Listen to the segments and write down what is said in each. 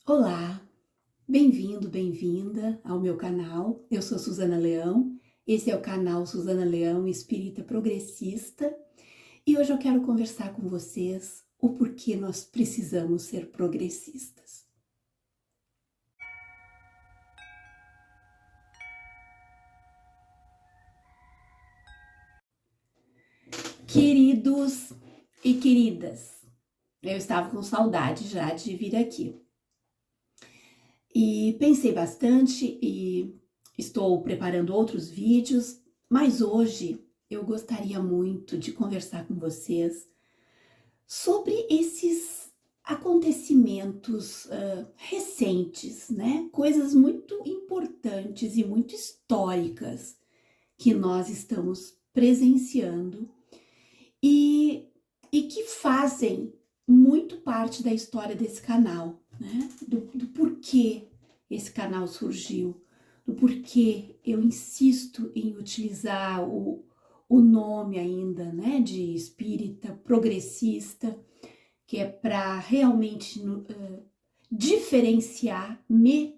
Olá, bem-vindo, bem-vinda ao meu canal. Eu sou Suzana Leão, esse é o canal Suzana Leão Espírita Progressista e hoje eu quero conversar com vocês o porquê nós precisamos ser progressistas. Queridos e queridas, eu estava com saudade já de vir aqui e pensei bastante e estou preparando outros vídeos, mas hoje eu gostaria muito de conversar com vocês sobre esses acontecimentos recentes, né? Coisas muito importantes e muito históricas que nós estamos presenciando e que fazem muito parte da história desse canal, né? Do porquê esse canal surgiu, do porquê eu insisto em utilizar o nome ainda, né, de espírita progressista, que é para realmente me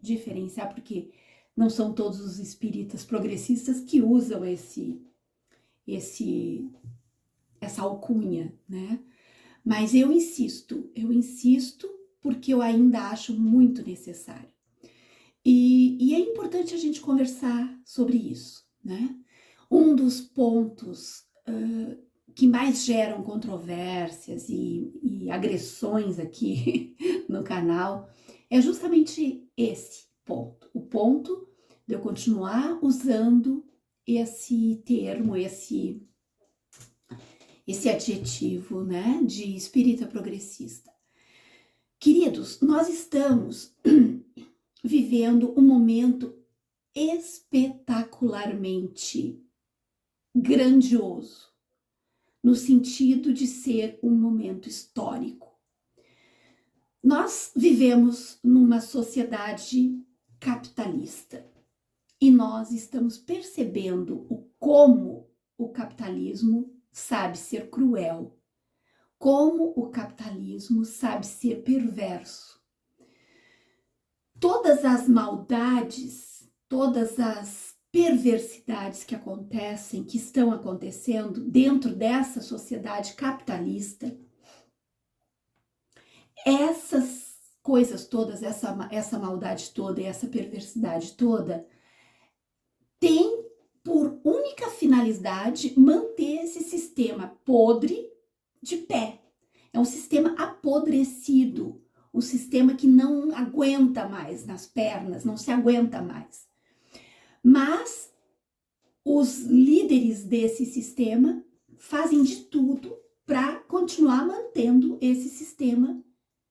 diferenciar, porque não são todos os espíritas progressistas que usam essa alcunha, né? Mas eu insisto porque eu ainda acho muito necessário. E é importante a gente conversar sobre isso, né? Um dos pontos que mais geram controvérsias e agressões aqui no canal é justamente esse ponto. O ponto de eu continuar usando esse termo, esse adjetivo, né, de espírita progressista. Queridos, nós estamos vivendo um momento espetacularmente grandioso, no sentido de ser um momento histórico. Nós vivemos numa sociedade capitalista e nós estamos percebendo como o capitalismo sabe ser cruel, como o capitalismo sabe ser perverso. Todas as maldades, todas as perversidades que acontecem, que estão acontecendo dentro dessa sociedade capitalista, essas coisas todas, essa maldade toda e essa perversidade toda, tem por única finalidade manter esse sistema podre de pé. É um sistema apodrecido, um sistema que não aguenta mais nas pernas, não se aguenta mais. Mas os líderes desse sistema fazem de tudo para continuar mantendo esse sistema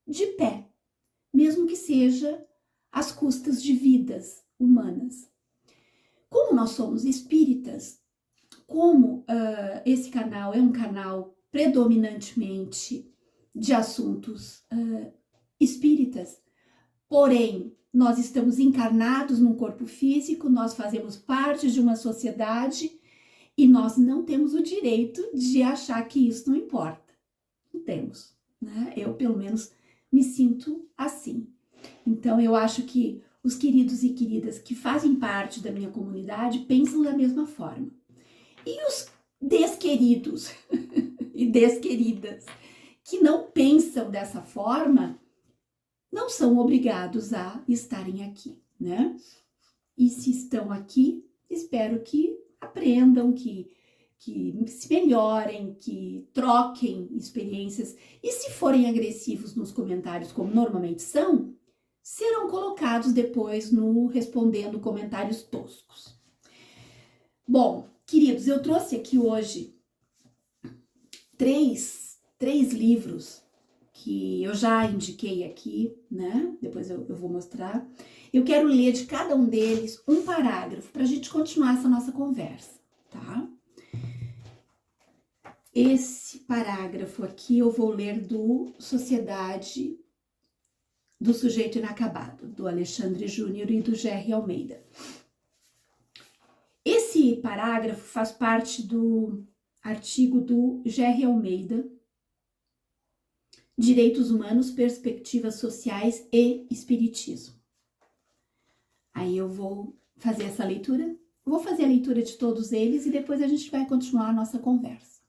de pé, mesmo que seja às custas de vidas humanas. Como nós somos espíritas, como esse canal é um canal predominantemente de assuntos espíritas, porém, nós estamos encarnados num corpo físico, nós fazemos parte de uma sociedade e nós não temos o direito de achar que isso não importa. Não temos, né? Eu, pelo menos, me sinto assim. Então, eu acho que os queridos e queridas que fazem parte da minha comunidade pensam da mesma forma. E os desqueridos e desqueridas que não pensam dessa forma, não são obrigados a estarem aqui, né? E se estão aqui, espero que aprendam, que se melhorem, que troquem experiências. E se forem agressivos nos comentários, como normalmente são, serão colocados depois no respondendo comentários toscos. Bom, queridos, eu trouxe aqui hoje três livros que eu já indiquei aqui, né? Depois eu vou mostrar. Eu quero ler de cada um deles um parágrafo para a gente continuar essa nossa conversa, tá? Esse parágrafo aqui eu vou ler do Sociedade do Sujeito Inacabado, do Alexandre Júnior e do Gerry Almeida. Esse parágrafo faz parte do artigo do Gerry Almeida, Direitos Humanos, Perspectivas Sociais e Espiritismo. Aí eu vou fazer essa leitura, vou fazer a leitura de todos eles e depois a gente vai continuar a nossa conversa.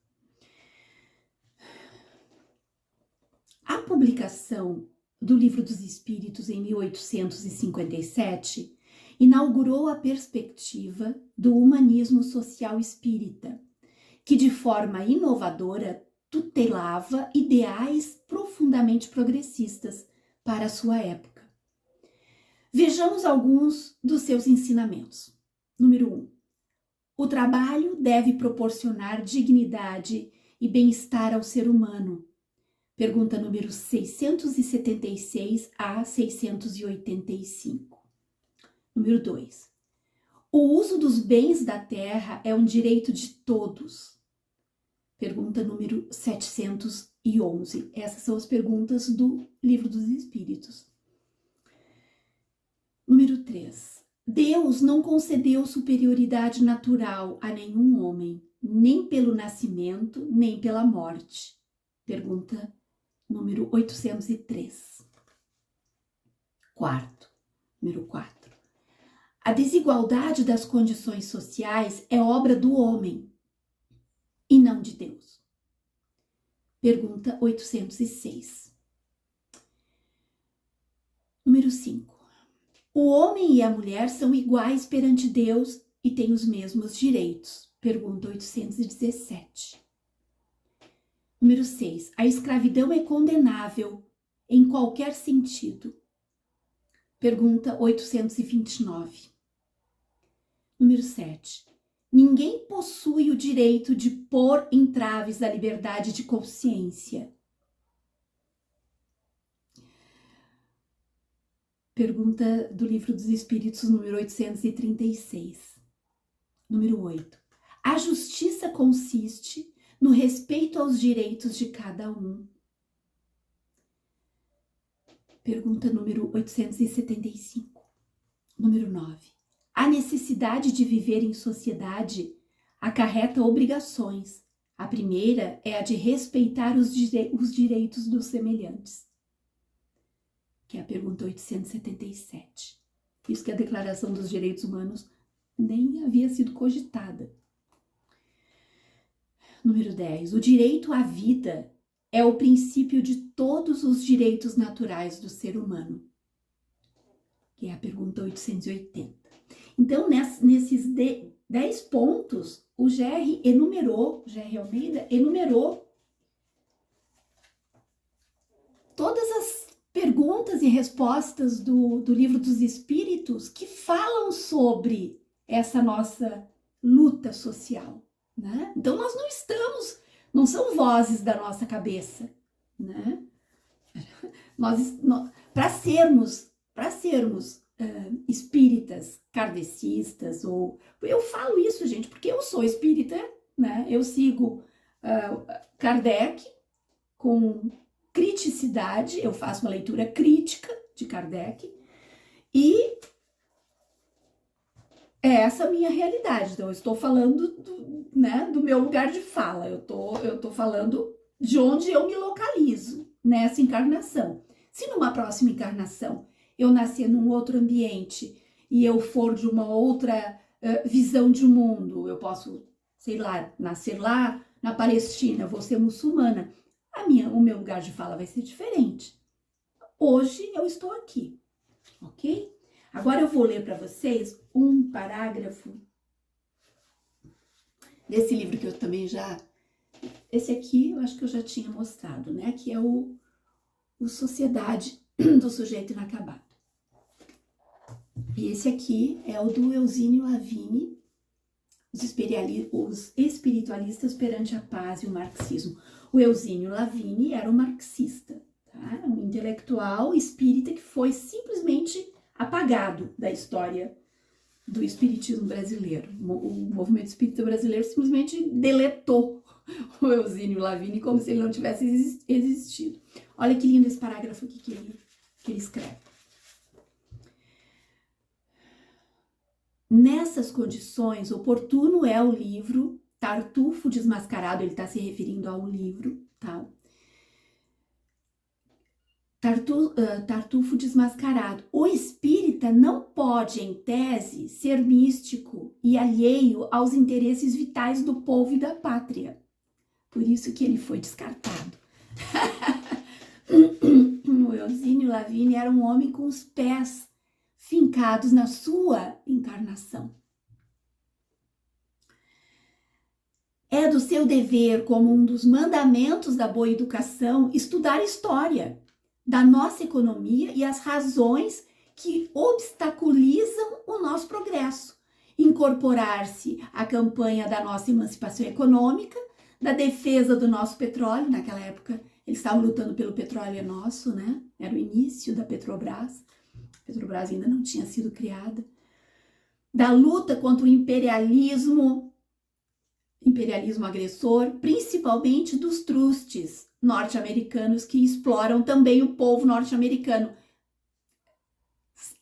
A publicação do Livro dos Espíritos em 1857 inaugurou a perspectiva do humanismo social espírita, que de forma inovadora tutelava ideais profundamente progressistas para a sua época. Vejamos alguns dos seus ensinamentos. Número 1. O trabalho deve proporcionar dignidade e bem-estar ao ser humano. Pergunta número 676 a 685. Número 2. O uso dos bens da terra é um direito de todos. Pergunta número 711. Essas são as perguntas do Livro dos Espíritos. Número 3. Deus não concedeu superioridade natural a nenhum homem, nem pelo nascimento, nem pela morte. Pergunta número 803. Número 4. A desigualdade das condições sociais é obra do homem e não de Deus. Pergunta 806. Número 5. O homem e a mulher são iguais perante Deus e têm os mesmos direitos. Pergunta 817. Número 6. A escravidão é condenável em qualquer sentido. Pergunta 829. Número 7. Ninguém possui o direito de pôr entraves à liberdade de consciência. Pergunta do Livro dos Espíritos, número 836. Número 8. A justiça consiste no respeito aos direitos de cada um. Pergunta número 875. Número 9. A necessidade de viver em sociedade acarreta obrigações. A primeira é a de respeitar os direitos dos semelhantes, que é a pergunta 877. Isso que a Declaração dos Direitos Humanos nem havia sido cogitada. Número 10. O direito à vida é o princípio de todos os direitos naturais do ser humano, que é a pergunta 880. Então, nesses 10 pontos, o G.R. Almeida enumerou todas as perguntas e respostas do Livro dos Espíritos que falam sobre essa nossa luta social, né? Então, nós não são vozes da nossa cabeça, né? Para sermos espíritas, kardecistas, eu falo isso, gente, porque eu sou espírita, né? Eu sigo Kardec com criticidade, eu faço uma leitura crítica de Kardec e é essa a minha realidade. Então, eu estou falando do meu lugar de fala, eu tô falando de onde eu me localizo nessa encarnação. Se numa próxima encarnação eu nascer num outro ambiente e eu for de uma outra visão de mundo, eu posso, sei lá, nascer lá na Palestina, vou ser muçulmana, o meu lugar de fala vai ser diferente. Hoje eu estou aqui, ok? Agora eu vou ler para vocês um parágrafo desse livro que eu também esse aqui eu acho que eu já tinha mostrado, né? Que é o Sociedade do Sujeito Inacabado. E esse aqui é o do Eusínio Lavini, os espiritualistas perante a paz e o marxismo. O Eusínio Lavini era um marxista, tá? Um intelectual espírita que foi simplesmente apagado da história do espiritismo brasileiro. O movimento espírita brasileiro simplesmente deletou o Eusínio Lavini como se ele não tivesse existido. Olha que lindo esse parágrafo aqui que ele escreve. Nessas condições, oportuno é o livro Tartufo Desmascarado, ele está se referindo ao livro, tá? Tartufo desmascarado. O espírita não pode, em tese, ser místico e alheio aos interesses vitais do povo e da pátria. Por isso que ele foi descartado. O Eusínio Lavini era um homem com os pés fincados na sua encarnação. É do seu dever, como um dos mandamentos da boa educação, estudar história da nossa economia e as razões que obstaculizam o nosso progresso. Incorporar-se à campanha da nossa emancipação econômica, da defesa do nosso petróleo. Naquela época, eles estavam lutando pelo petróleo nosso, né? Era o início da Petrobras. A Petrobras ainda não tinha sido criada. Da luta contra o imperialismo agressor, principalmente dos trustes norte-americanos que exploram também o povo norte-americano.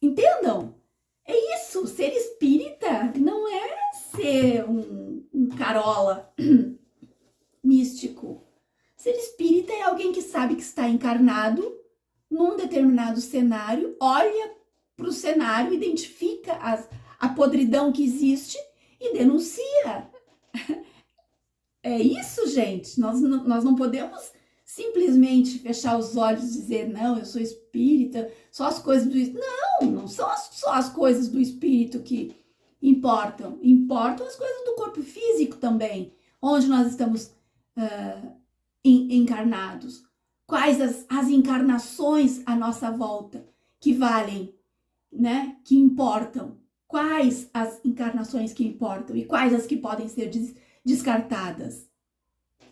Entendam? É isso, ser espírita não é ser um carola místico. Ser espírita é alguém que sabe que está encarnado num determinado cenário, olha para o cenário, identifica a podridão que existe e denuncia. É isso, gente. Nós não podemos simplesmente fechar os olhos e dizer, não, eu sou espírita, só as coisas do espírito. Não são só as coisas do espírito que importam. Importam as coisas do corpo físico também, onde nós estamos encarnados. Quais as encarnações à nossa volta que valem, né? Que importam. Quais as encarnações que importam e quais as que podem ser descartadas.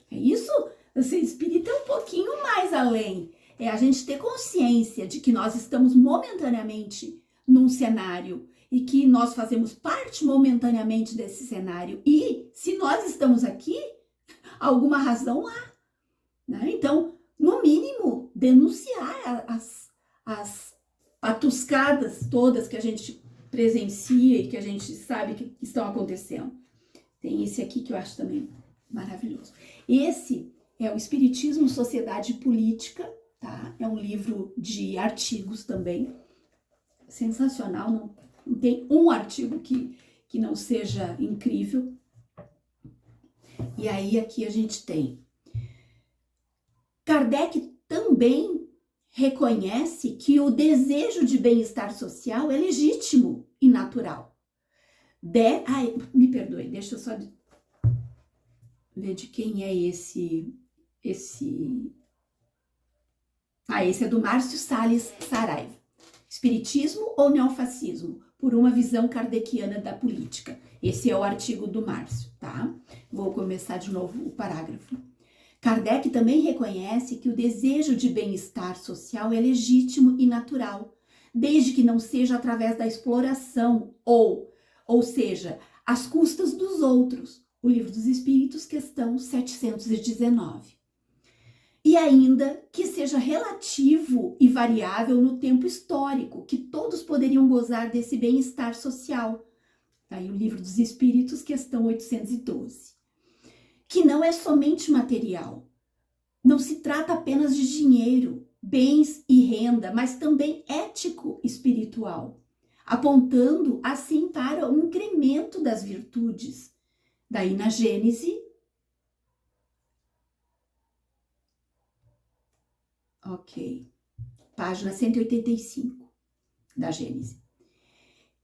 É isso? Ser espírita é um pouquinho mais além. É a gente ter consciência de que nós estamos momentaneamente num cenário e que nós fazemos parte momentaneamente desse cenário. E se nós estamos aqui, alguma razão há. Né? Então, no mínimo, denunciar as patuscadas todas que a gente presencia e que a gente sabe que estão acontecendo. Tem esse aqui que eu acho também maravilhoso. Esse é o Espiritismo, Sociedade e Política, tá? É um livro de artigos também. Sensacional, não tem um artigo que não seja incrível. E aí aqui a gente tem. Kardec também reconhece que o desejo de bem-estar social é legítimo e natural. Me perdoe, deixa eu só ver de quem é esse. Esse é do Márcio Salles Saraiva. Espiritismo ou neofascismo? Por uma visão kardeciana da política. Esse é o artigo do Márcio, tá? Vou começar de novo o parágrafo. Kardec também reconhece que o desejo de bem-estar social é legítimo e natural, desde que não seja através da exploração ou seja, às custas dos outros. O Livro dos Espíritos, questão 719. E ainda que seja relativo e variável no tempo histórico, que todos poderiam gozar desse bem-estar social. Aí o Livro dos Espíritos, questão 812. Que não é somente material. Não se trata apenas de dinheiro, bens e renda, mas também ético espiritual, apontando assim para o incremento das virtudes. Daí na Gênese, página 185 da Gênese.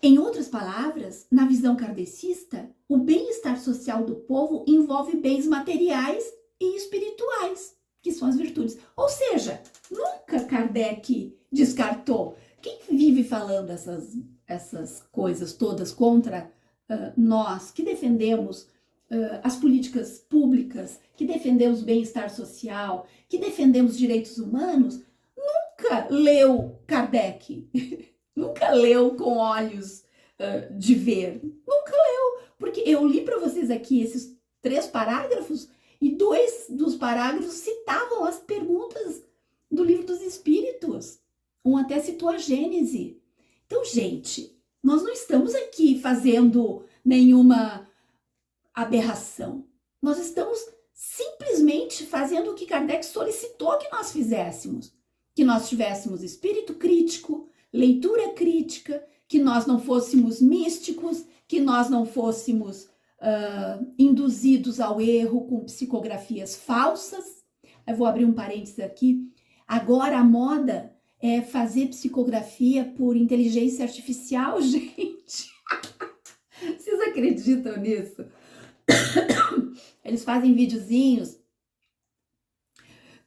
Em outras palavras, na visão kardecista, o bem-estar social do povo envolve bens materiais e espirituais, que são as virtudes. Ou seja, nunca Kardec descartou. Quem vive falando essas coisas todas contra nós, que defendemos as políticas públicas, que defendemos bem-estar social, que defendemos direitos humanos, nunca leu Kardec. Nunca leu com olhos de ver. Nunca leu. Porque eu li para vocês aqui esses 3 parágrafos e 2 dos parágrafos citavam as perguntas do Livro dos Espíritos. Um até citou a Gênese. Então, gente, nós não estamos aqui fazendo nenhuma aberração. Nós estamos simplesmente fazendo o que Kardec solicitou que nós fizéssemos. que nós tivéssemos espírito crítico, leitura crítica, que nós não fôssemos místicos, que nós não fôssemos induzidos ao erro com psicografias falsas. Eu vou abrir um parênteses aqui. Agora a moda é fazer psicografia por inteligência artificial, gente. Vocês acreditam nisso? Eles fazem videozinhos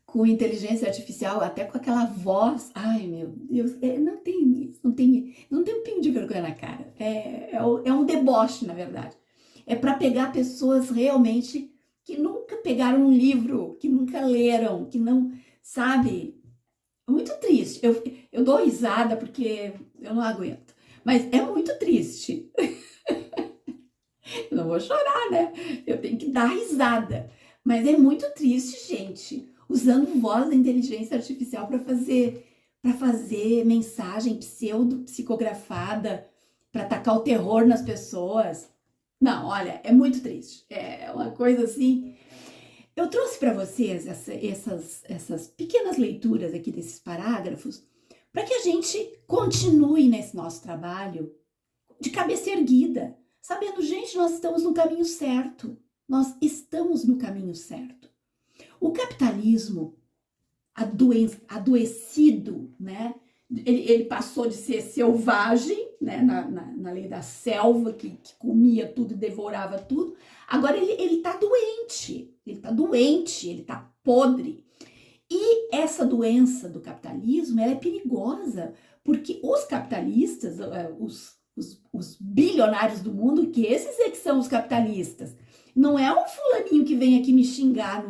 com inteligência artificial, até com aquela voz. Ai, meu Deus, não tem isso, não tem um pingo de vergonha na cara. É um deboche, na verdade. É para pegar pessoas realmente que nunca pegaram um livro, que nunca leram, que não, sabe? É muito triste. Eu dou risada porque eu não aguento. Mas é muito triste. Eu não vou chorar, né? Eu tenho que dar risada. Mas é muito triste, gente, usando voz da inteligência artificial para fazer mensagem pseudo-psicografada, para atacar o terror nas pessoas. Não, olha, é muito triste. É uma coisa assim. Eu trouxe para vocês essas pequenas leituras aqui desses parágrafos para que a gente continue nesse nosso trabalho de cabeça erguida, sabendo, gente, nós estamos no caminho certo. Nós estamos no caminho certo. O capitalismo adoecido, né? Ele passou de ser selvagem, né? Na lei da selva, que comia tudo e devorava tudo. Agora ele tá doente, ele tá podre. E essa doença do capitalismo, ela é perigosa, porque os capitalistas, os bilionários do mundo, que esses é que são os capitalistas, não é um fulaninho que vem aqui me xingar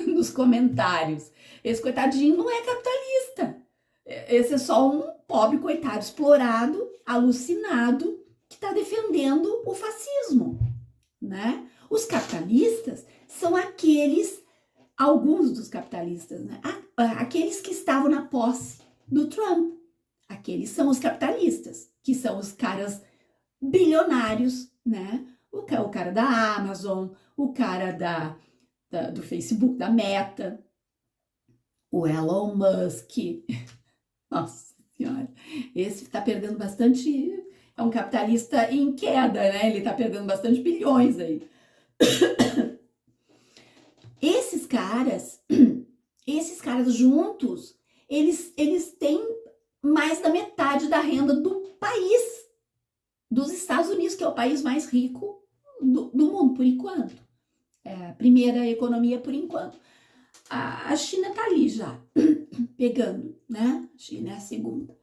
nos comentários. Esse coitadinho não é capitalista. Esse é só um pobre coitado explorado, alucinado, que está defendendo o fascismo, né? Os capitalistas são alguns dos capitalistas, né? Aqueles que estavam na posse do Trump. Aqueles são os capitalistas, que são os caras bilionários, né? O cara da Amazon, o cara do Facebook, da Meta, o Elon Musk. Nossa Senhora, esse está perdendo bastante, é um capitalista em queda, né? Ele está perdendo bastante bilhões aí. Esses caras juntos, eles têm mais da metade da renda do país, dos Estados Unidos, que é o país mais rico do mundo, por enquanto. É a primeira economia por enquanto. A China está ali já, pegando, né? A China é a segunda.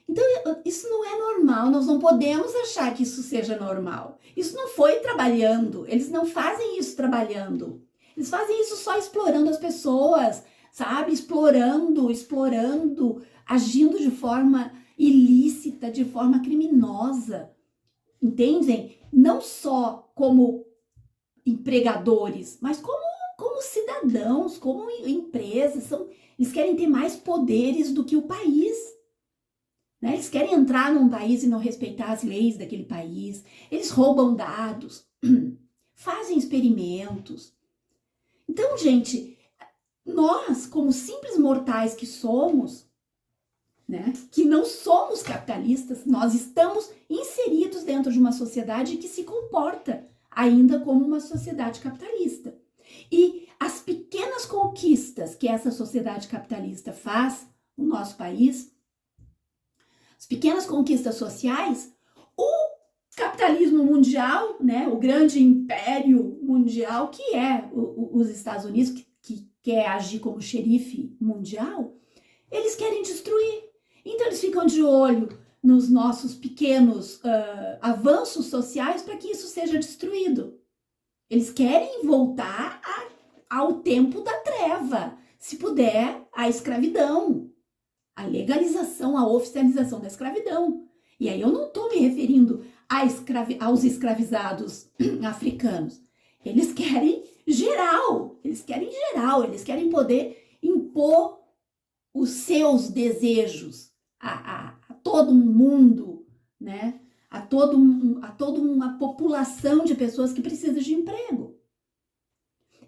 Então, isso não é normal, nós não podemos achar que isso seja normal. Isso não foi trabalhando, eles não fazem isso trabalhando. Eles fazem isso só explorando as pessoas, sabe? Explorando, agindo de forma ilícita, de forma criminosa. Entendem? Não só como empregadores, mas como cidadãos, como empresas. Eles querem ter mais poderes do que o país. Né? Eles querem entrar num país e não respeitar as leis daquele país. Eles roubam dados, fazem experimentos. Então, gente, nós, como simples mortais que somos, né, que não somos capitalistas, nós estamos inseridos dentro de uma sociedade que se comporta ainda como uma sociedade capitalista. E as pequenas conquistas que essa sociedade capitalista faz no nosso país, as pequenas conquistas sociais, o capitalismo mundial, né, o grande império mundial que é os Estados Unidos, que quer agir como xerife mundial, eles querem destruir. Então eles ficam de olho nos nossos pequenos avanços sociais para que isso seja destruído. Eles querem voltar ao tempo da treva, se puder, à escravidão, a legalização, a oficialização da escravidão. E aí eu não estou me referindo aos escravizados africanos. Eles querem geral, eles querem poder impor os seus desejos a todo um mundo, né? A toda uma população de pessoas que precisam de emprego.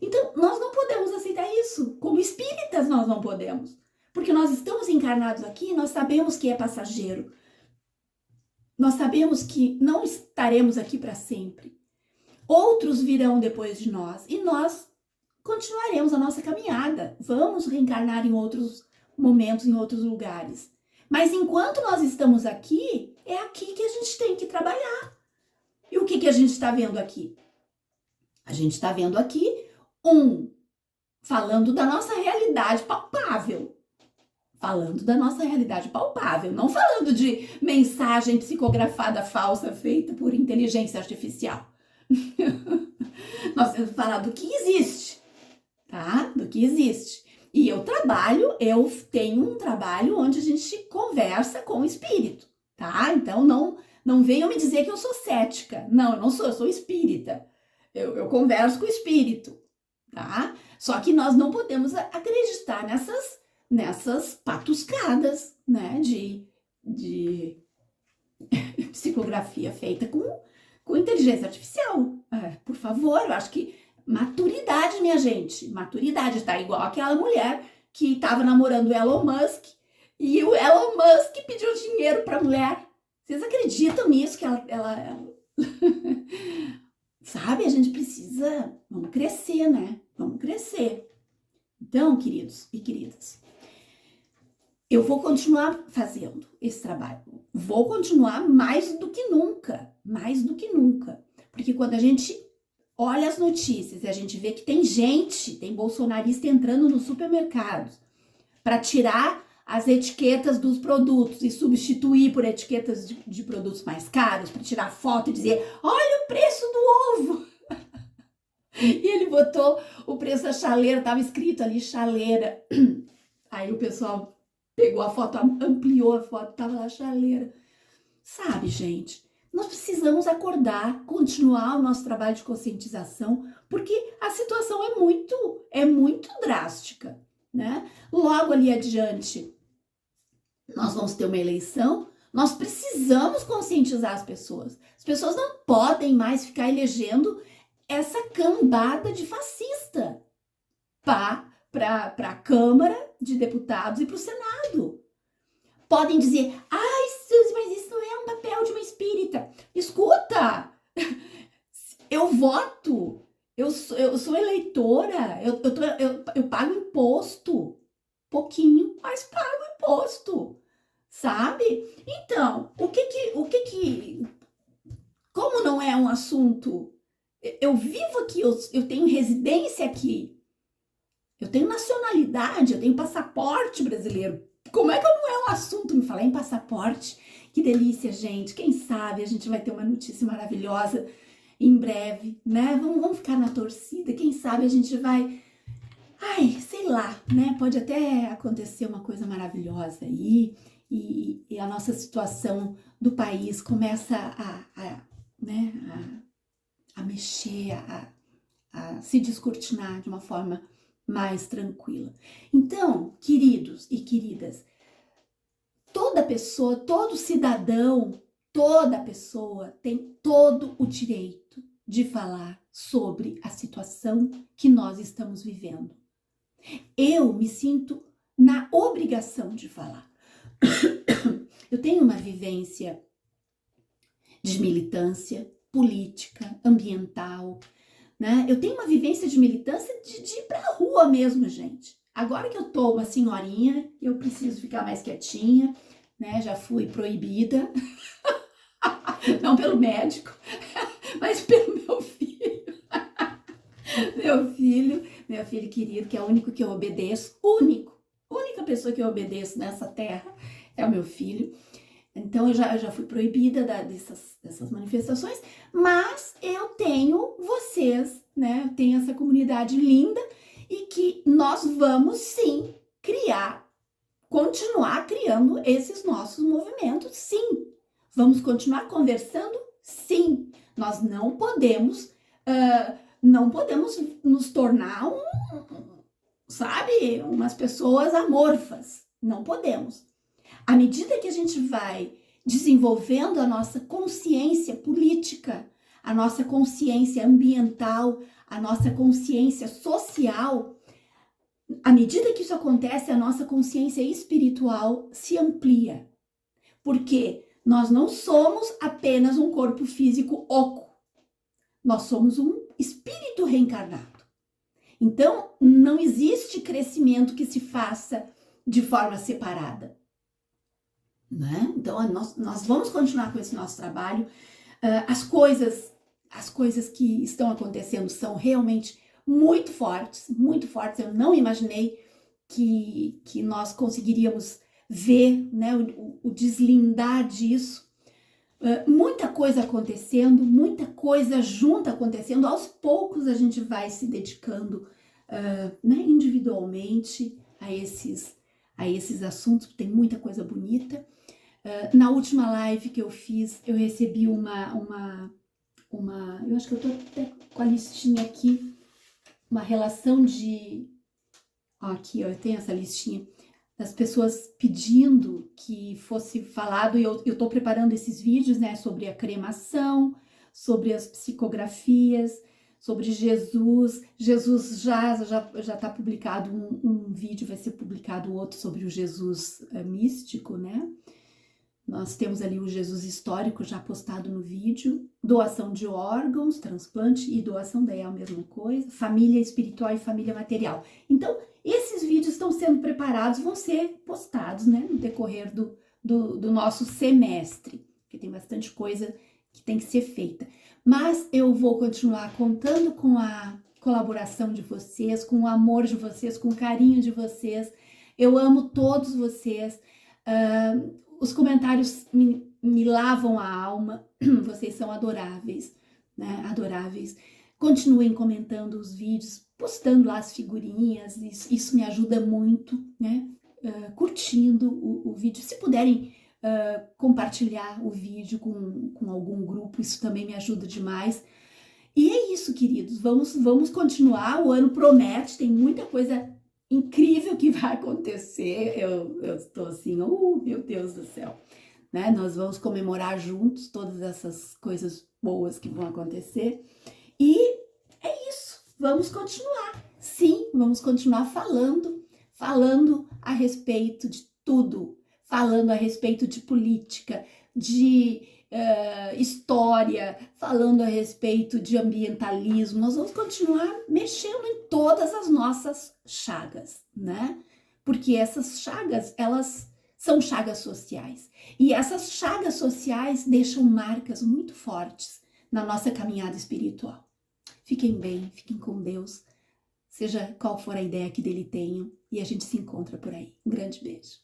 Então, nós não podemos aceitar isso. Como espíritas, nós não podemos. Porque nós estamos encarnados aqui, nós sabemos que é passageiro. Nós sabemos que não estaremos aqui para sempre. Outros virão depois de nós e nós continuaremos a nossa caminhada. Vamos reencarnar em outros momentos, em outros lugares. Mas enquanto nós estamos aqui, é aqui que a gente tem que trabalhar. E o que a gente está vendo aqui? A gente está vendo aqui falando da nossa realidade palpável. Falando da nossa realidade palpável, não falando de mensagem psicografada falsa feita por inteligência artificial. Nós temos que falar do que existe, tá? Do que existe. E eu tenho um trabalho onde a gente conversa com o espírito, tá? Então não venham me dizer que eu sou cética. Não, eu não sou, eu sou espírita. Eu converso com o espírito, tá? Só que nós não podemos acreditar nessas patuscadas, né, de psicografia feita com inteligência artificial. Por favor, eu acho que maturidade, minha gente, maturidade, tá igual aquela mulher que estava namorando o Elon Musk e o Elon Musk pediu dinheiro para a mulher. Vocês acreditam nisso que ela... Sabe, a gente precisa, vamos crescer, né? Vamos crescer. Então, queridos e queridas, eu vou continuar fazendo esse trabalho. Vou continuar mais do que nunca. Porque quando a gente olha as notícias e a gente vê que tem bolsonarista entrando nos supermercados para tirar as etiquetas dos produtos e substituir por etiquetas de produtos mais caros, para tirar foto e dizer, olha o preço do ovo. E ele botou o preço da chaleira, estava escrito ali, chaleira. Aí o pessoal pegou a foto, ampliou a foto, tava lá chaleira. Sabe, gente, nós precisamos acordar, continuar o nosso trabalho de conscientização, porque a situação é muito drástica, né? Logo ali adiante, nós vamos ter uma eleição, nós precisamos conscientizar as pessoas. As pessoas não podem mais ficar elegendo essa cambada de fascista para a Câmara de Deputados e para o Senado. Podem dizer, ai, Suzy, mas isso não é um papel de uma espírita. Escuta, eu voto, eu sou eleitora, eu pago imposto, pouquinho, mas pago imposto, sabe? Então, como não é um assunto, eu vivo aqui, eu tenho residência aqui, eu tenho nacionalidade, eu tenho passaporte brasileiro. Como é que não é um assunto me falar em passaporte? Que delícia, gente. Quem sabe a gente vai ter uma notícia maravilhosa em breve, né? Vamos ficar na torcida. Quem sabe a gente vai... Ai, sei lá, né? Pode até acontecer uma coisa maravilhosa aí e a nossa situação do país começa a mexer, a se descortinar de uma forma mais tranquila. Então, queridos e queridas, toda pessoa, todo cidadão, toda pessoa tem todo o direito de falar sobre a situação que nós estamos vivendo. Eu me sinto na obrigação de falar. Eu tenho uma vivência de militância política, ambiental, né? Eu tenho uma vivência de militância de ir pra rua mesmo, gente. Agora que eu tô uma senhorinha, eu preciso ficar mais quietinha, né? Já fui proibida, não pelo médico, mas pelo meu filho. Meu filho querido, que é o único que eu obedeço, única pessoa que eu obedeço nessa terra é o meu filho. Então, eu já fui proibida dessas manifestações, mas eu tenho vocês, né? Eu tenho essa comunidade linda e que nós vamos, sim, continuar criando esses nossos movimentos, sim. Vamos continuar conversando, sim. Nós não podemos nos tornar umas pessoas amorfas. Não podemos. À medida que a gente vai desenvolvendo a nossa consciência política, a nossa consciência ambiental, a nossa consciência social, à medida que isso acontece, a nossa consciência espiritual se amplia, porque nós não somos apenas um corpo físico oco, nós somos um espírito reencarnado. Então, não existe crescimento que se faça de forma separada, né? Então, nós vamos continuar com esse nosso trabalho. As coisas que estão acontecendo são realmente muito fortes, muito fortes. Eu não imaginei que nós conseguiríamos ver, né, o deslindar disso. Muita coisa acontecendo, muita coisa junta acontecendo. Aos poucos a gente vai se dedicando, né, individualmente a esses assuntos. Tem muita coisa bonita. Na última live que eu fiz, eu recebi uma eu acho que eu tô até com a listinha aqui, uma relação de, aqui ó, eu tenho essa listinha, das pessoas pedindo que fosse falado, e eu tô preparando esses vídeos, né, sobre a cremação, sobre as psicografias, sobre Jesus. Jesus já tá publicado um vídeo, vai ser publicado outro sobre o Jesus místico, né? Nós temos ali o Jesus histórico já postado no vídeo, doação de órgãos, transplante e doação, daí é a mesma coisa, família espiritual e família material. Então, esses vídeos estão sendo preparados, vão ser postados, né, no decorrer do nosso semestre, porque tem bastante coisa que tem que ser feita. Mas eu vou continuar contando com a colaboração de vocês, com o amor de vocês, com o carinho de vocês. Eu amo todos vocês. Os comentários me lavam a alma, vocês são adoráveis, né? Adoráveis. Continuem comentando os vídeos, postando lá as figurinhas, isso me ajuda muito, né? Curtindo o vídeo. Se puderem compartilhar o vídeo com algum grupo, isso também me ajuda demais. E é isso, queridos, vamos continuar, o ano promete, tem muita coisa incrível que vai acontecer. Eu estou assim, meu Deus do céu, né? Nós vamos comemorar juntos todas essas coisas boas que vão acontecer. E é isso, vamos continuar. Sim, vamos continuar falando a respeito de tudo, falando a respeito de política, de história, falando a respeito de ambientalismo. Nós vamos continuar mexendo em todas as nossas chagas, né? Porque essas chagas, elas são chagas sociais. E essas chagas sociais deixam marcas muito fortes na nossa caminhada espiritual. Fiquem bem, fiquem com Deus, seja qual for a ideia que dele tenham, e a gente se encontra por aí. Um grande beijo.